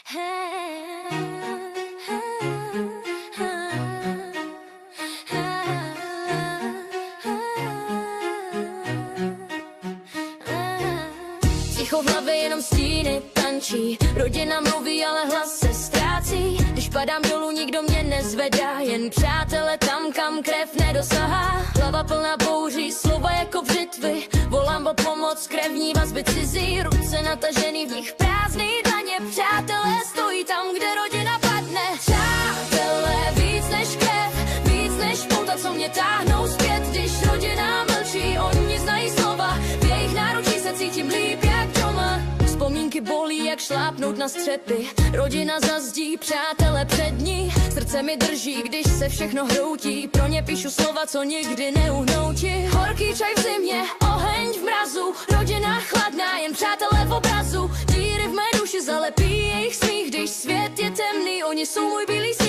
Ticho v hlavě, jenom stíny tančí. Rodina mluví, ale hlas se ztrácí. Když padám dolů, nikdo mě nezvedá. Jen přátelé tam, kam krev nedosahá. Hlava plná bouří, slova jako břitvy. Volám o pomoc, krevní vazby cizí. Ruce natažený, v nich prázdný dlaně. Přátelé stojí tam, kde rodina padne. Přátelé víc než krev, víc než pouta, co mě táhnou zpět. Když rodina mlčí, oni znají slova. V jejich náručí se cítím líp jak doma. Vzpomínky bolí, jak šlápnout na střepy. Rodina zazdí, přátelé před ní. Srdce mi drží, když se všechno hroutí. Pro ně píšu slova, co nikdy neuhnou ti. Horký čaj v zimě, oheň v mrazu. Rodina chladná, jen přátelé v obrazu. Díry v mé duši zalepí jejich smích. Když svět je temný, oni jsou můj bílý sníh.